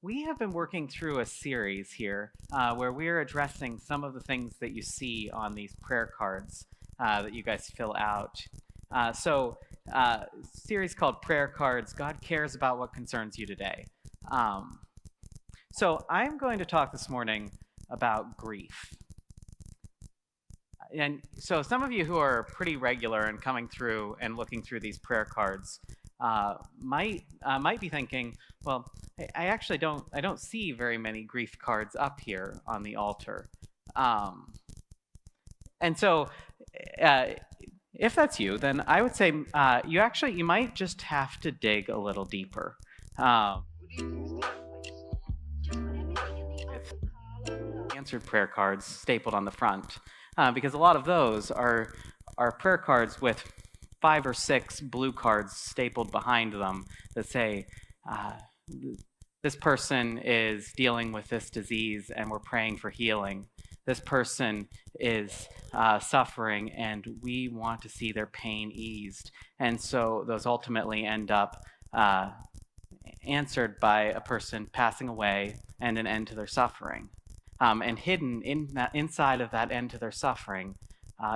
We have been working through a series here where we're addressing some of the things that you see on these prayer cards that you guys fill out. Series called Prayer Cards. God cares about what concerns you today. Um, so, I'm going to talk this morning about grief. And so, some of you who are pretty regular and coming through and looking through these prayer cards might be thinking, well, I actually don't see very many grief cards up here on the altar. And so, uh, if that's you, then I would say you might just have to dig a little deeper. With answered prayer cards stapled on the front, because a lot of those are prayer cards with 5 or 6 blue cards stapled behind them that say, this person is dealing with this disease and we're praying for healing. This person is suffering and we want to see their pain eased. And so those ultimately end up answered by a person passing away and an end to their suffering. And hidden inside of that end to their suffering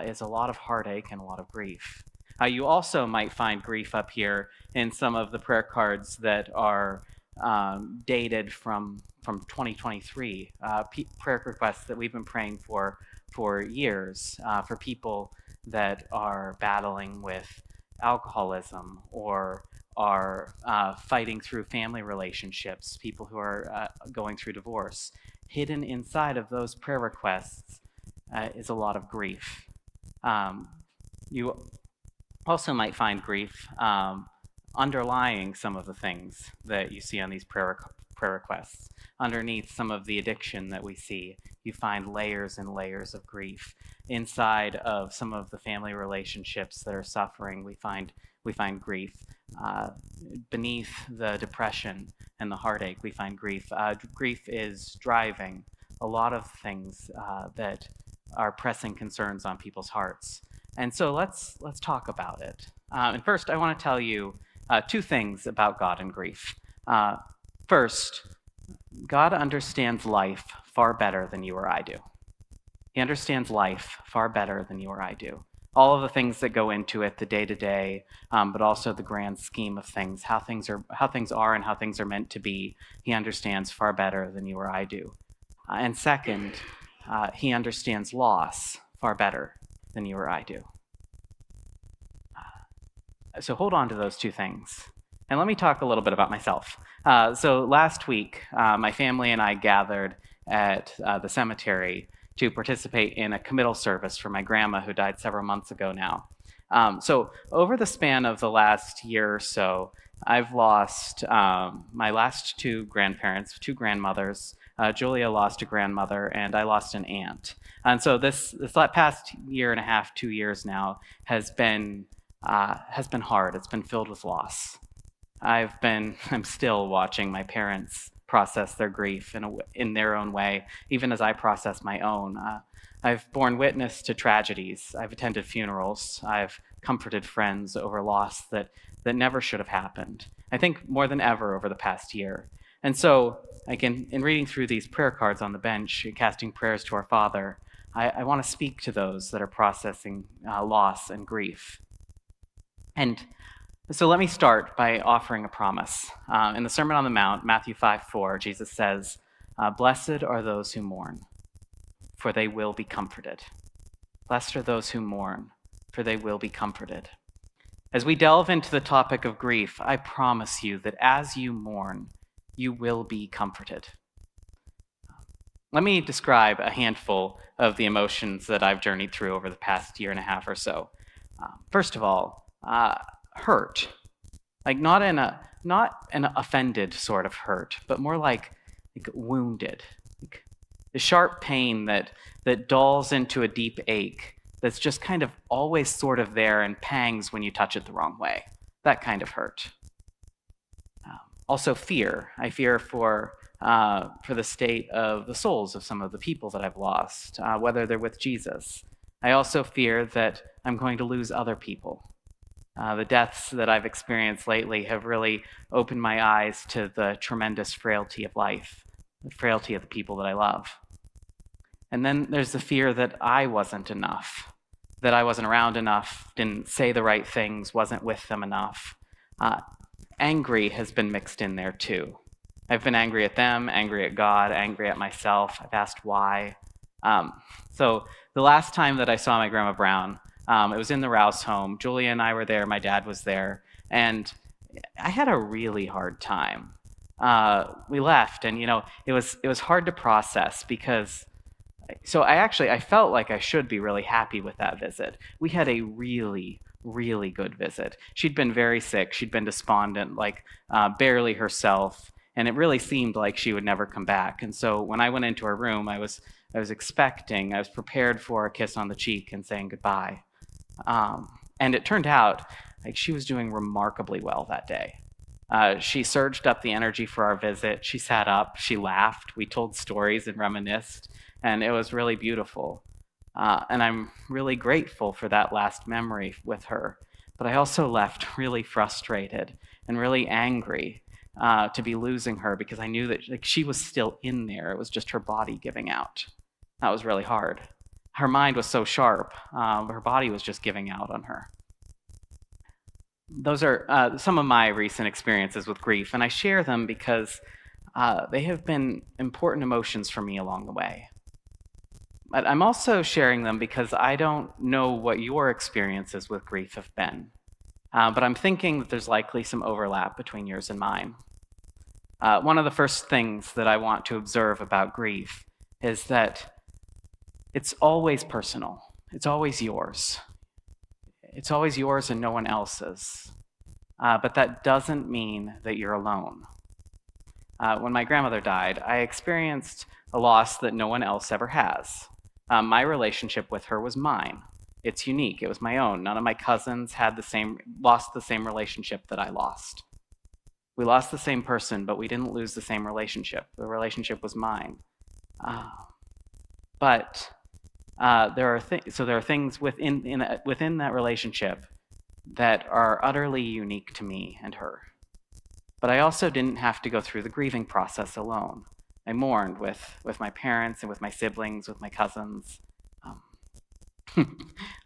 is a lot of heartache and a lot of grief. You also might find grief up here in some of the prayer cards that are dated from 2023, prayer requests that we've been praying for years, for people that are battling with alcoholism or are fighting through family relationships, people who are going through divorce. Hidden inside of those prayer requests is a lot of grief. You also might find grief underlying some of the things that you see on these prayer requests. Underneath some of the addiction that we see, you find layers and layers of grief. Inside of some of the family relationships that are suffering, we find grief. Beneath the depression and the heartache, we find grief. Grief is driving a lot of things that are pressing concerns on people's hearts. And so let's talk about it. And first, I want to tell you 2 things about God and grief. First, God understands life far better than you or I do. He understands life far better than you or I do. All of the things that go into it, the day-to-day, but also the grand scheme of things, how things are and how things are meant to be, he understands far better than you or I do. And second, he understands loss far better than you or I do. So hold on to those 2 things. And let me talk a little bit about myself. So last week, my family and I gathered at the cemetery to participate in a committal service for my grandma who died several months ago now. So over the span of the last year or so, I've lost my last 2 grandparents, 2 grandmothers. Julia lost a grandmother, and I lost an aunt. And so this past year and a half, 2 years now, has been hard. It's been filled with loss. I'm still watching my parents process their grief in their own way, even as I process my own. I've borne witness to tragedies. I've attended funerals. I've comforted friends over loss that never should have happened. I think more than ever over the past year. And so, in reading through these prayer cards on the bench, casting prayers to our Father, I want to speak to those that are processing loss and grief. And so let me start by offering a promise. In the Sermon on the Mount, Matthew 5:4, Jesus says, "Blessed are those who mourn, for they will be comforted. Blessed are those who mourn, for they will be comforted." As we delve into the topic of grief, I promise you that as you mourn, you will be comforted. Let me describe a handful of the emotions that I've journeyed through over the past year and a half or so. First of all, hurt, like not an offended sort of hurt, but more like wounded, like the sharp pain that dulls into a deep ache that's just kind of always sort of there and pangs when you touch it the wrong way. That kind of hurt. Also fear. I fear for the state of the souls of some of the people that I've lost, whether they're with Jesus. I also fear that I'm going to lose other people. The deaths that I've experienced lately have really opened my eyes to the tremendous frailty of life, the frailty of the people that I love. And then there's the fear that I wasn't enough, that I wasn't around enough, didn't say the right things, wasn't with them enough. Angry has been mixed in there too. I've been angry at them, angry at God, angry at myself. I've asked why. So the last time that I saw my Grandma Brown, it was in the Rouse home. Julia and I were there. My dad was there. And I had a really hard time. We left, and it was hard to process because. So I felt like I should be really happy with that visit. We had a really, really good visit. She'd been very sick. She'd been despondent, like barely herself, and it really seemed like she would never come back. And so when I went into her room, I was prepared for a kiss on the cheek and saying goodbye. And it turned out like she was doing remarkably well that day. She surged up the energy for our visit. She sat up, she laughed, we told stories and reminisced, and it was really beautiful. And I'm really grateful for that last memory with her. But I also left really frustrated and really angry to be losing her because I knew that she was still in there. It was just her body giving out. That was really hard. Her mind was so sharp, her body was just giving out on her. Those are some of my recent experiences with grief, and I share them because they have been important emotions for me along the way. But I'm also sharing them because I don't know what your experiences with grief have been. But I'm thinking that there's likely some overlap between yours and mine. One of the first things that I want to observe about grief is that it's always personal. It's always yours. It's always yours and no one else's. But that doesn't mean that you're alone. When my grandmother died, I experienced a loss that no one else ever has. My relationship with her was mine. It's unique. It was my own. None of my cousins had lost the same relationship that I lost. We lost the same person, but we didn't lose the same relationship. The relationship was mine. But there are things within that relationship that are utterly unique to me and her. But I also didn't have to go through the grieving process alone. I mourned with my parents and with my siblings, with my cousins.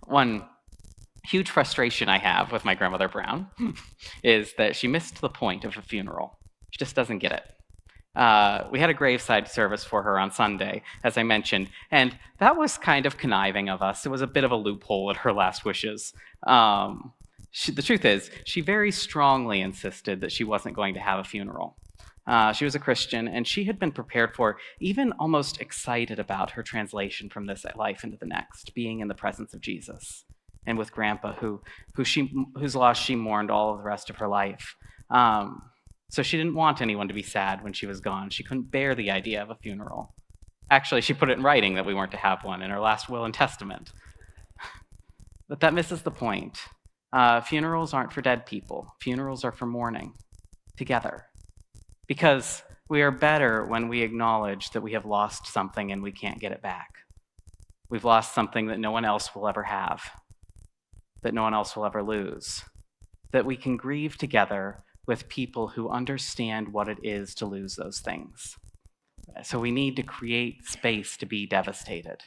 One huge frustration I have with my grandmother Brown is that she missed the point of a funeral. She just doesn't get it. We had a graveside service for her on Sunday, as I mentioned, and that was kind of conniving of us. It was a bit of a loophole at her last wishes. The truth is, she very strongly insisted that she wasn't going to have a funeral. She was a Christian, and she had been prepared for, even almost excited about her translation from this life into the next, being in the presence of Jesus, and with Grandpa, whose loss she mourned all of the rest of her life. So she didn't want anyone to be sad when she was gone. She couldn't bear the idea of a funeral. Actually, she put it in writing that we weren't to have one in her last will and testament. But that misses the point. Funerals aren't for dead people. Funerals are for mourning together. Because we are better when we acknowledge that we have lost something and we can't get it back. We've lost something that no one else will ever have, that no one else will ever lose, that we can grieve together with people who understand what it is to lose those things. So we need to create space to be devastated.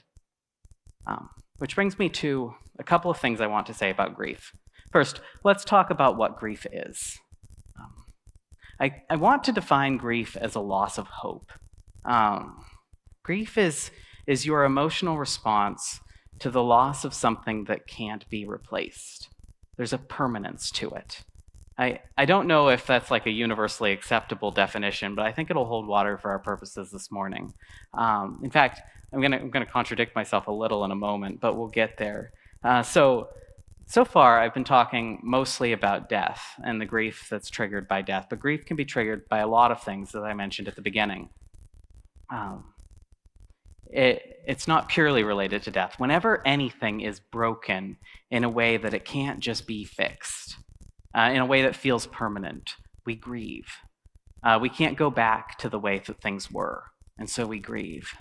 Which brings me to a couple of things I want to say about grief. First, let's talk about what grief is. I want to define grief as a loss of hope. Grief is your emotional response to the loss of something that can't be replaced. There's a permanence to it. I don't know if that's like a universally acceptable definition, but I think it'll hold water for our purposes this morning. In fact, I'm gonna contradict myself a little in a moment, but we'll get there. So far, I've been talking mostly about death and the grief that's triggered by death, but grief can be triggered by a lot of things that I mentioned at the beginning. It's not purely related to death. Whenever anything is broken in a way that it can't just be fixed, in a way that feels permanent, we grieve. We can't go back to the way that things were, and so we grieve.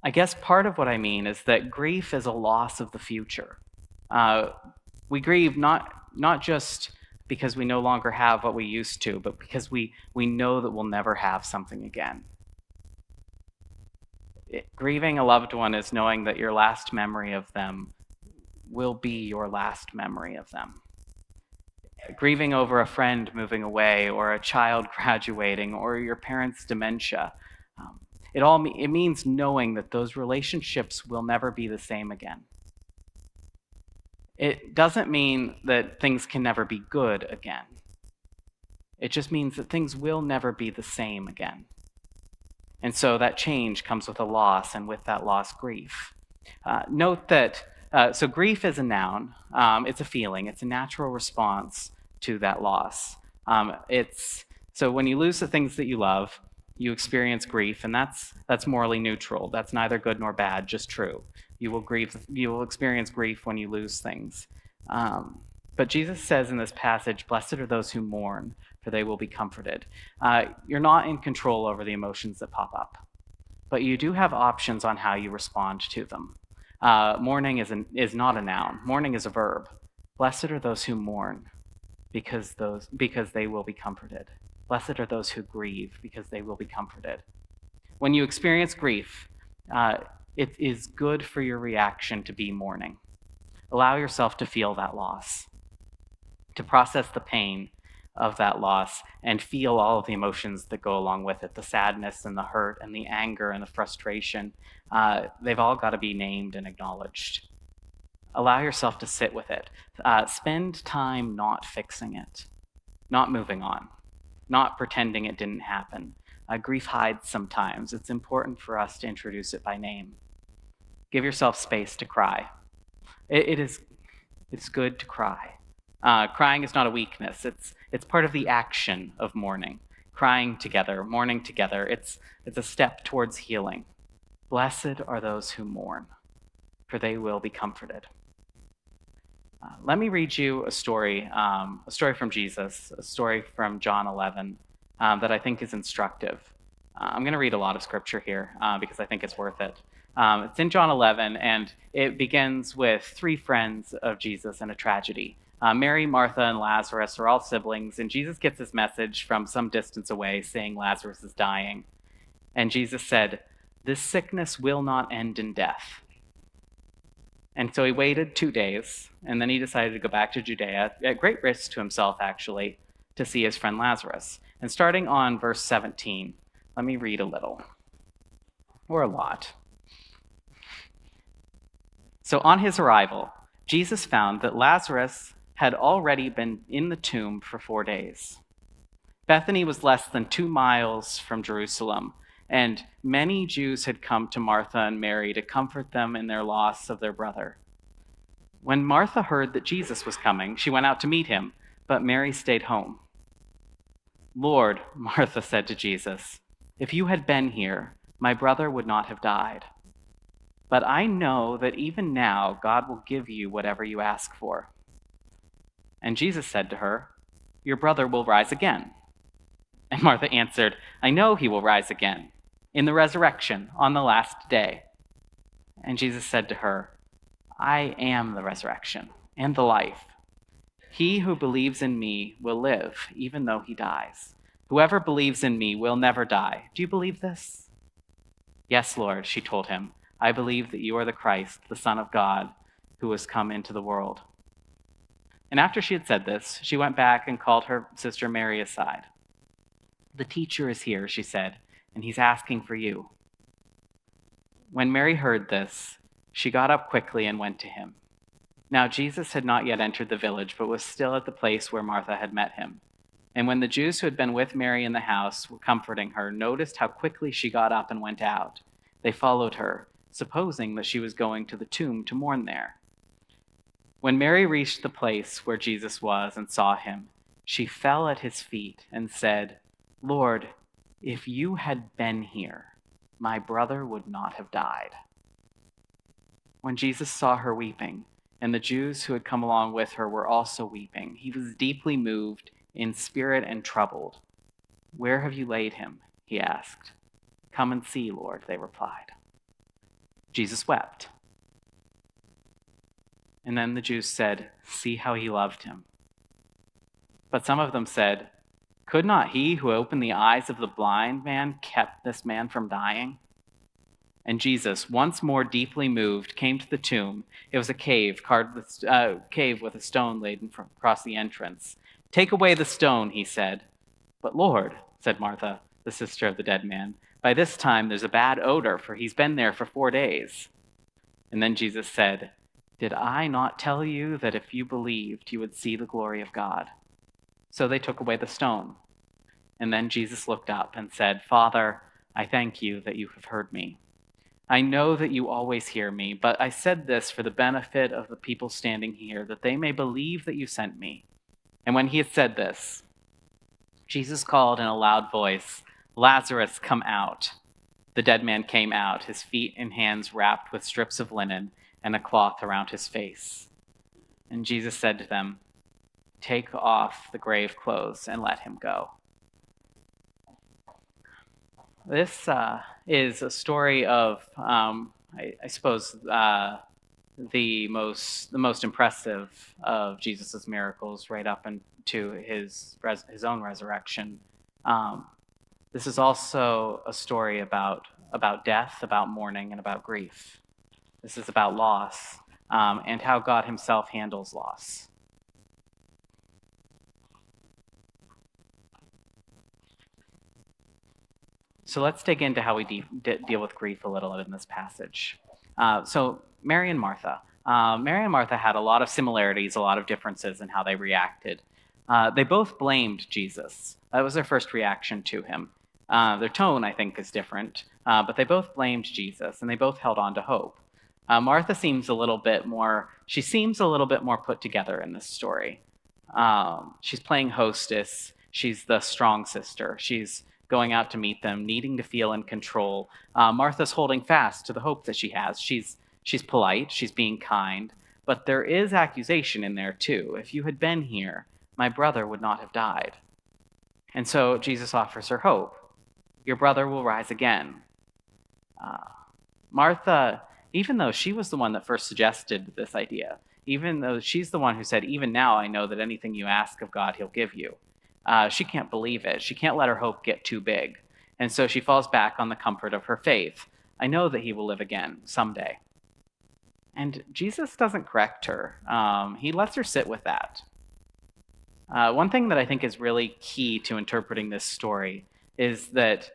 I guess part of what I mean is that grief is a loss of the future. We grieve not just because we no longer have what we used to, but because we know that we'll never have something again. Grieving a loved one is knowing that your last memory of them will be your last memory of them. Grieving over a friend moving away, or a child graduating, or your parents' dementia, it means knowing that those relationships will never be the same again. It doesn't mean that things can never be good again. It just means that things will never be the same again. And so that change comes with a loss, and with that loss, grief. Note that, so grief is a noun. It's a feeling. It's a natural response to that loss. So when you lose the things that you love, you experience grief, and that's morally neutral. That's neither good nor bad, just true. You will experience grief when you lose things. But Jesus says in this passage, "Blessed are those who mourn, for they will be comforted." You're not in control over the emotions that pop up, but you do have options on how you respond to them. Mourning is not a noun. Mourning is a verb. Blessed are those who mourn, because they will be comforted. Blessed are those who grieve, because they will be comforted. When you experience grief, it is good for your reaction to be mourning. Allow yourself to feel that loss, to process the pain of that loss, and feel all of the emotions that go along with it, the sadness and the hurt and the anger and the frustration. They've all got to be named and acknowledged. Allow yourself to sit with it. Spend time not fixing it, not moving on, not pretending it didn't happen. Grief hides sometimes. It's important for us to introduce it by name. Give yourself space to cry. It's good to cry. Crying is not a weakness. It's part of the action of mourning. Crying together, mourning together. It's a step towards healing. Blessed are those who mourn, for they will be comforted. Let me read you a story from Jesus, a story from John 11 that I think is instructive. I'm going to read a lot of scripture here because I think it's worth it. It's in John 11, and it begins with three friends of Jesus in a tragedy. Mary, Martha, and Lazarus are all siblings, and Jesus gets his message from some distance away saying Lazarus is dying. And Jesus said, "This sickness will not end in death." And so he waited 2 days, and then he decided to go back to Judea, at great risk to himself, actually, to see his friend Lazarus. And starting on verse 17, let me read a little, or a lot. "So on his arrival, Jesus found that Lazarus had already been in the tomb for 4 days. Bethany was less than 2 miles from Jerusalem, and many Jews had come to Martha and Mary to comfort them in their loss of their brother. When Martha heard that Jesus was coming, she went out to meet him, but Mary stayed home. 'Lord,' Martha said to Jesus, 'if you had been here, my brother would not have died. But I know that even now God will give you whatever you ask for.' And Jesus said to her, 'Your brother will rise again.' And Martha answered, 'I know he will rise again, in the resurrection, on the last day.' And Jesus said to her, 'I am the resurrection and the life. He who believes in me will live, even though he dies. Whoever believes in me will never die. Do you believe this?' 'Yes, Lord,' she told him. 'I believe that you are the Christ, the Son of God, who has come into the world.' And after she had said this, she went back and called her sister Mary aside. 'The teacher is here,' she said, 'and he's asking for you.' When Mary heard this, she got up quickly and went to him. Now Jesus had not yet entered the village, but was still at the place where Martha had met him. And when the Jews who had been with Mary in the house were comforting her, noticed how quickly she got up and went out, they followed her, supposing that she was going to the tomb to mourn there. When Mary reached the place where Jesus was and saw him, she fell at his feet and said, 'Lord, if you had been here, my brother would not have died.' When Jesus saw her weeping, and the Jews who had come along with her were also weeping, he was deeply moved in spirit and troubled. 'Where have you laid him?' he asked. 'Come and see, Lord,' they replied. Jesus wept. And then the Jews said, "See how he loved him." But some of them said, "Could not he who opened the eyes of the blind man kept this man from dying?" And Jesus, once more deeply moved, came to the tomb. It was a cave, cave with a stone laid across the entrance. "Take away the stone," he said. "But Lord," said Martha, the sister of the dead man, "by this time there's a bad odor, for he's been there for 4 days." And then Jesus said, "Did I not tell you that if you believed, you would see the glory of God?" So they took away the stone. And then Jesus looked up and said, "Father, I thank you that you have heard me. I know that you always hear me, but I said this for the benefit of the people standing here, that they may believe that you sent me." And when he had said this, Jesus called in a loud voice, "Lazarus, come out." The dead man came out, his feet and hands wrapped with strips of linen and a cloth around his face. And Jesus said to them, "Take off the grave clothes and let him go." This is a story of, I suppose, the most impressive of Jesus's miracles, right up into his own resurrection. This is also a story about death, about mourning, and about grief. This is about loss, and how God himself handles loss. So let's dig into how we deal with grief a little in this passage. So Mary and Martha. Mary and Martha had a lot of similarities, a lot of differences in how they reacted. They both blamed Jesus. That was their first reaction to him. Their tone, I think, is different, but they both blamed Jesus, and they both held on to hope. Martha seems a little bit more put together in this story. She's playing hostess. She's the strong sister. She's going out to meet them, needing to feel in control. Martha's holding fast to the hope that she has. She's polite, she's being kind, but there is accusation in there too. If you had been here, my brother would not have died. And so Jesus offers her hope. Your brother will rise again. Martha, even though she was the one that first suggested this idea, even though she's the one who said, "Even now I know that anything you ask of God, he'll give you," she can't believe it. She can't let her hope get too big. And so she falls back on the comfort of her faith. "I know that he will live again someday." And Jesus doesn't correct her. He lets her sit with that. One thing that I think is really key to interpreting this story is that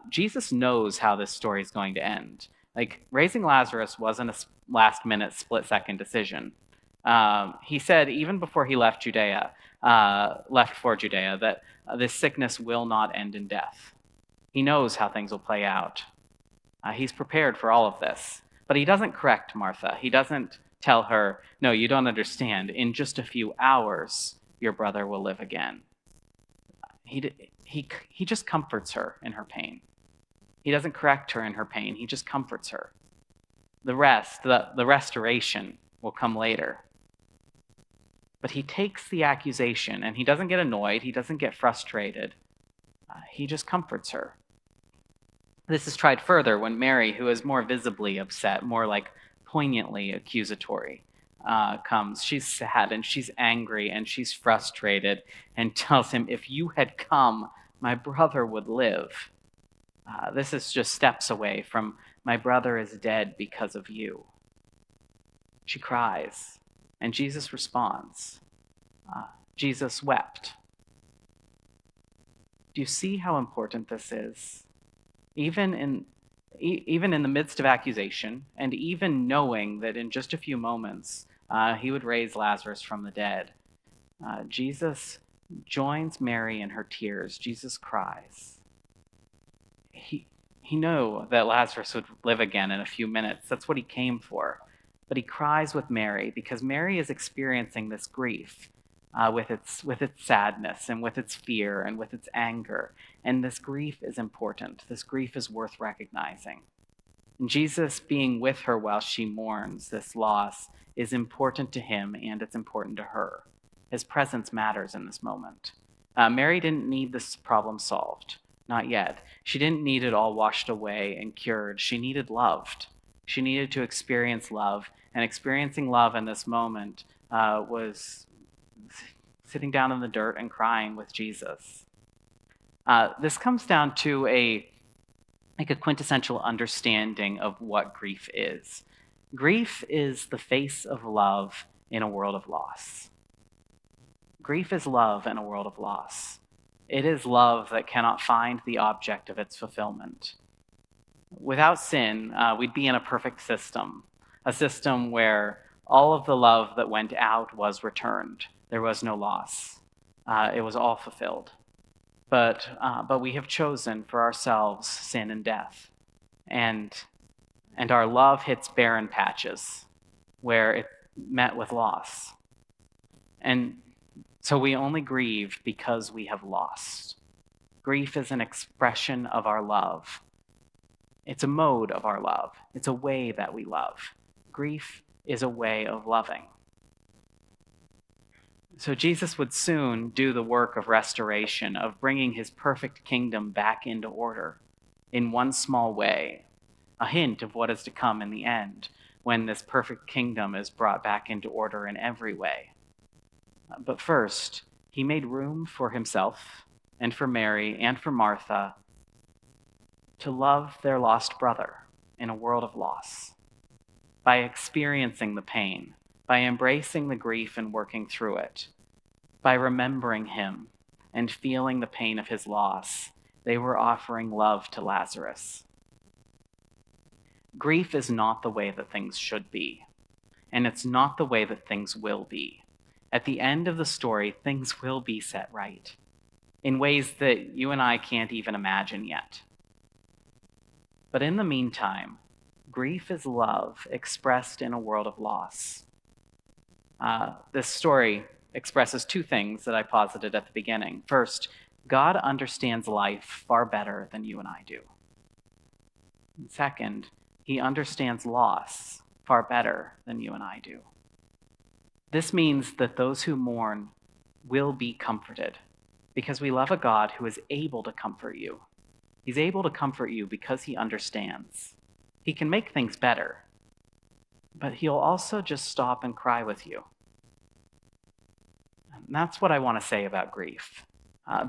Jesus knows how this story is going to end. Like, raising Lazarus wasn't a last-minute, split-second decision. He said, even before he left for Judea, that this sickness will not end in death. He knows how things will play out. He's prepared for all of this. But he doesn't correct Martha. He doesn't tell her, "No, you don't understand. In just a few hours, your brother will live again." He just comforts her in her pain. He doesn't correct her in her pain. He just comforts her. The rest, the restoration, will come later. But he takes the accusation, and he doesn't get annoyed. He doesn't get frustrated. He just comforts her. This is tried further when Mary, who is more visibly upset, more like poignantly accusatory, comes. She's sad and she's angry and she's frustrated and tells him, "If you had come, my brother would live." This is just steps away from, "My brother is dead because of you." She cries, and Jesus responds. Jesus wept. Do you see how important this is? Even in the midst of accusation, and even knowing that in just a few moments he would raise Lazarus from the dead, Jesus joins Mary in her tears. Jesus cries. He knew that Lazarus would live again in a few minutes. That's what he came for. But he cries with Mary because Mary is experiencing this grief with its sadness and with its fear and with its anger. And this grief is important. This grief is worth recognizing. And Jesus being with her while she mourns this loss is important to him, and it's important to her. His presence matters in this moment. Mary didn't need this problem solved. Not yet. She didn't need it all washed away and cured. She needed loved. She needed to experience love And experiencing love in this moment was sitting down in the dirt and crying with Jesus. This comes down to a quintessential understanding of what grief is. Grief is the face of love in a world of loss. Grief is love in a world of loss. It is love that cannot find the object of its fulfillment. Without sin, we'd be in a perfect system, a system where all of the love that went out was returned. There was no loss. It was all fulfilled. But we have chosen for ourselves sin and death. And our love hits barren patches where it met with loss. And so we only grieve because we have lost. Grief is an expression of our love. It's a mode of our love. It's a way that we love. Grief is a way of loving. So Jesus would soon do the work of restoration, of bringing his perfect kingdom back into order in one small way, a hint of what is to come in the end when this perfect kingdom is brought back into order in every way. But first, he made room for himself and for Mary and for Martha to love their lost brother in a world of loss by experiencing the pain, by embracing the grief and working through it, by remembering him and feeling the pain of his loss. They were offering love to Lazarus. Grief is not the way that things should be, and it's not the way that things will be. At the end of the story, things will be set right in ways that you and I can't even imagine yet. But in the meantime, grief is love expressed in a world of loss. This story expresses two things that I posited at the beginning. First, God understands life far better than you and I do. And second, he understands loss far better than you and I do. This means that those who mourn will be comforted because we love a God who is able to comfort you. He's able to comfort you because he understands. He can make things better, but he'll also just stop and cry with you. And that's what I want to say about grief.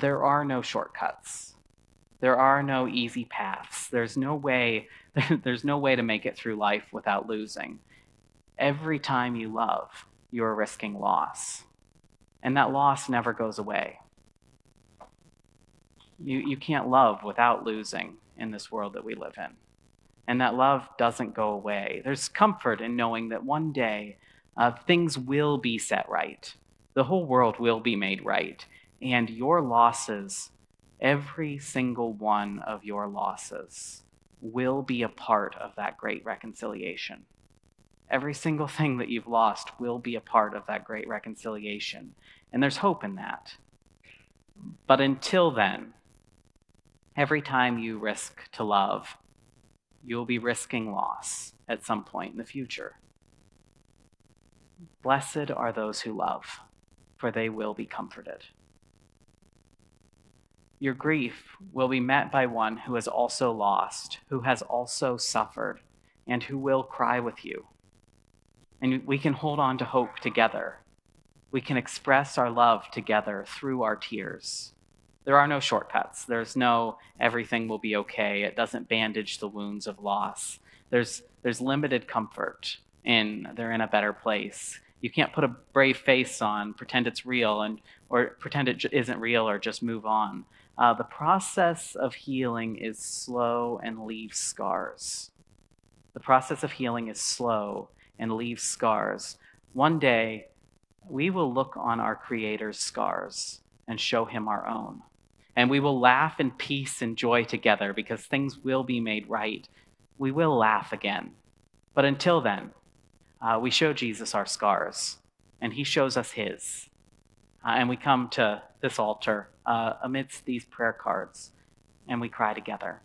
There are no shortcuts. There are no easy paths. There's no way to make it through life without losing. Every time you love, you're risking loss. And that loss never goes away. You can't love without losing in this world that we live in. And that love doesn't go away. There's comfort in knowing that one day things will be set right. The whole world will be made right. And your losses, every single one of your losses, will be a part of that great reconciliation. Every single thing that you've lost will be a part of that great reconciliation. And there's hope in that. But until then, every time you risk to love, you'll be risking loss at some point in the future. Blessed are those who love, for they will be comforted. Your grief will be met by one who has also lost, who has also suffered, and who will cry with you. And we can hold on to hope together. We can express our love together through our tears. There are no shortcuts. There's no everything will be okay. It doesn't bandage the wounds of loss. There's limited comfort in they're in a better place. You can't put a brave face on, pretend it's real, or pretend it isn't real, or just move on. The process of healing is slow and leaves scars. The process of healing is slow and leaves scars. One day, we will look on our Creator's scars and show him our own. And we will laugh in peace and joy together because things will be made right. We will laugh again. But until then, we show Jesus our scars, and he shows us his. And we come to this altar amidst these prayer cards, and we cry together.